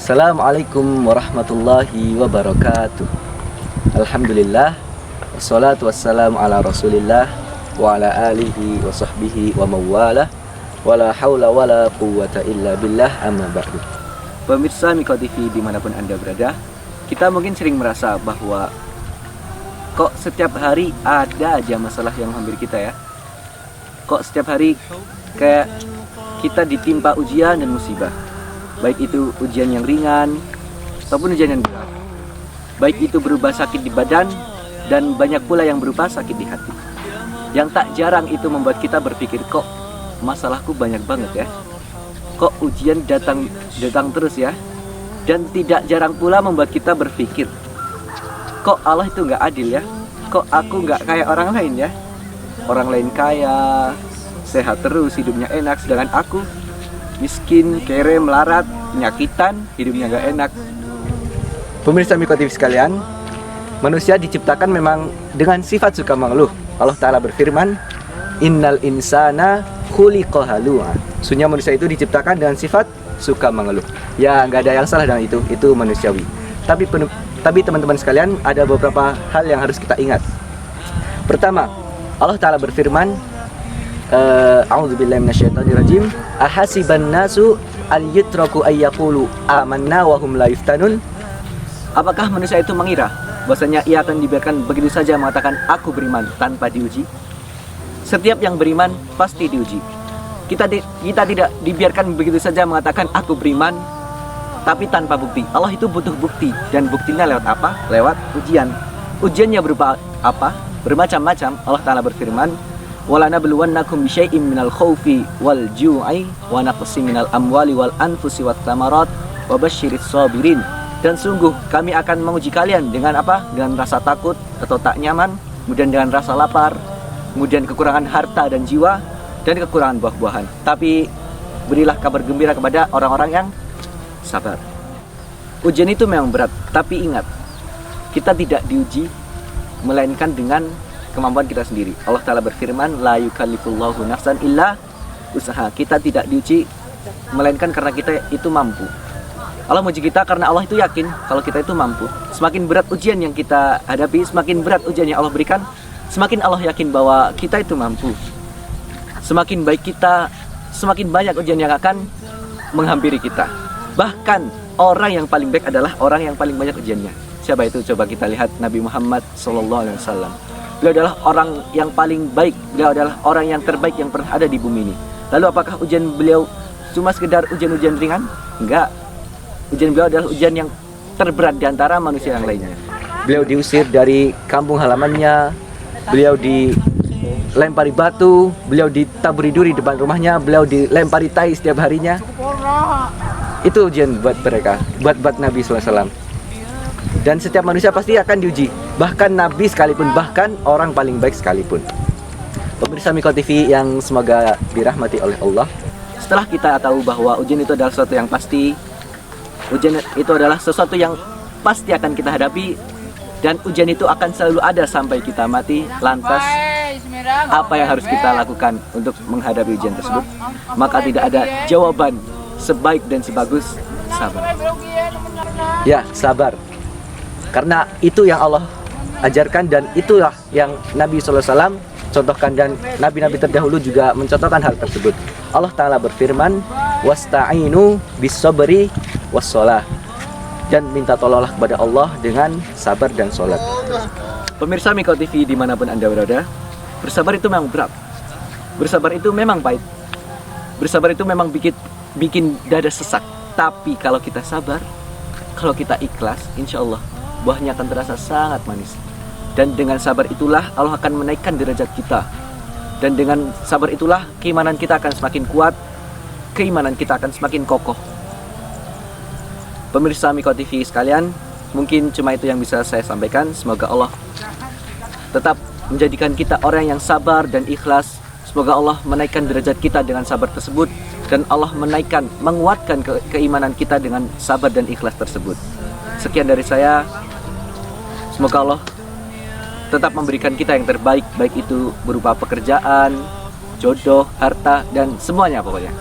Assalamualaikum warahmatullahi wabarakatuh. Alhamdulillah, wassalatu wassalamu ala rasulillah wa ala alihi wa sahbihi wa mawalah, wala hawla wala quwwata illa billah, amma ba'du. Pemirsa Miko TV dimanapun Anda berada, kita mungkin sering merasa bahwa kok setiap hari ada aja masalah yang menghampiri kita ya. Kok setiap hari kayak kita ditimpa ujian dan musibah, baik itu ujian yang ringan ataupun ujian yang berat, baik itu berupa sakit di badan dan banyak pula yang berupa sakit di hati. Yang tak jarang itu membuat kita berpikir, kok masalahku banyak banget ya, kok ujian datang terus ya. Dan tidak jarang pula membuat kita berpikir, kok Allah itu nggak adil ya, kok aku nggak kayak orang lain ya. Orang lain kaya, sehat terus, hidupnya enak, sedangkan aku miskin, kere, melarat, penyakitan, hidupnya gak enak. Pemirsa Miko TV sekalian, manusia diciptakan memang dengan sifat suka mengeluh. Allah Ta'ala berfirman, innal insana khuliqa halu'a. Sesungguhnya manusia itu diciptakan dengan sifat suka mengeluh. Ya, nggak ada yang salah dengan itu manusiawi. Tapi teman-teman sekalian, ada beberapa hal yang harus kita ingat. Pertama, Allah Ta'ala berfirman, a'udzubillahi minasyaitonirrajim, ahasiban nasu al yutraku ayyaqulu amanna wa hum la yuftanun. Apakah manusia itu mengira bahwasanya ia akan dibiarkan begitu saja mengatakan aku beriman tanpa diuji? Setiap yang beriman pasti diuji. Kita tidak dibiarkan begitu saja mengatakan aku beriman tapi tanpa bukti. Allah itu butuh bukti, dan buktinya lewat apa? Lewat ujian. Ujiannya berupa apa? Bermacam-macam. Allah Ta'ala berfirman, wala nabluwannakum bisyai'im minal khaufi wal ju'i wa naqsim minal amwali wal anfusi wat thamarat wa basyiris sabirin. Dan sungguh kami akan menguji kalian dengan apa? Dengan rasa takut atau tak nyaman, kemudian dengan rasa lapar, kemudian kekurangan harta dan jiwa, dan kekurangan buah-buahan. Tapi berilah kabar gembira kepada orang-orang yang sabar. Ujian itu memang berat, tapi ingat, kita tidak diuji melainkan dengan kemampuan kita sendiri. Allah Ta'ala berfirman, la yukallifullahu nafsan illa usaha. Kita tidak diuji melainkan karena kita itu mampu. Allah menguji kita karena Allah itu yakin kalau kita itu mampu. Semakin berat ujian yang kita hadapi, semakin berat ujian yang Allah berikan, semakin Allah yakin bahwa kita itu mampu. Semakin baik kita, semakin banyak ujian yang akan menghampiri kita. Bahkan orang yang paling baik adalah orang yang paling banyak ujiannya. Siapa itu? Coba kita lihat Nabi Muhammad SAW. Beliau adalah orang yang paling baik. Beliau adalah orang yang terbaik yang pernah ada di bumi ini. Lalu apakah ujian beliau cuma sekedar ujian-ujian ringan? Enggak. Ujian beliau adalah ujian yang terberat di antara manusia yang lainnya. Beliau diusir dari kampung halamannya, beliau dilempari batu, beliau ditaburi duri depan rumahnya, beliau dilempari tai setiap harinya. Itu ujian buat mereka, buat Nabi SAW. Dan setiap manusia pasti akan diuji, bahkan Nabi sekalipun, bahkan orang paling baik sekalipun. Pemirsa Miko TV yang semoga dirahmati oleh Allah, setelah kita tahu bahwa ujian itu adalah sesuatu yang pasti, ujian itu adalah sesuatu yang pasti akan kita hadapi, dan ujian itu akan selalu ada sampai kita mati. Lantas apa yang harus kita lakukan untuk menghadapi ujian tersebut? Maka tidak ada jawaban sebaik dan sebagus sabar. Ya, sabar. Karena itu yang Allah ajarkan, dan itulah yang Nabi SAW contohkan, dan nabi-nabi terdahulu juga mencontohkan hal tersebut. Allah Ta'ala berfirman, wasta'inu bis-sabri was-shalah, dan minta tolonglah kepada Allah dengan sabar dan sholat. Pemirsa Miko TV dimanapun Anda berada, bersabar itu memang berat, bersabar itu memang pahit, bersabar itu memang bikin dada sesak. Tapi kalau kita sabar, kalau kita ikhlas, insya Allah buahnya akan terasa sangat manis. Dan dengan sabar itulah Allah akan menaikkan derajat kita. Dan dengan sabar itulah keimanan kita akan semakin kuat, keimanan kita akan semakin kokoh. Pemirsa Miko TV sekalian, mungkin cuma itu yang bisa saya sampaikan. Semoga Allah tetap menjadikan kita orang yang sabar dan ikhlas. Semoga Allah menaikkan derajat kita dengan sabar tersebut, dan Allah menguatkan keimanan kita dengan sabar dan ikhlas tersebut. Sekian dari saya. Semoga Allah tetap memberikan kita yang terbaik, baik itu berupa pekerjaan, jodoh, harta, dan semuanya pokoknya.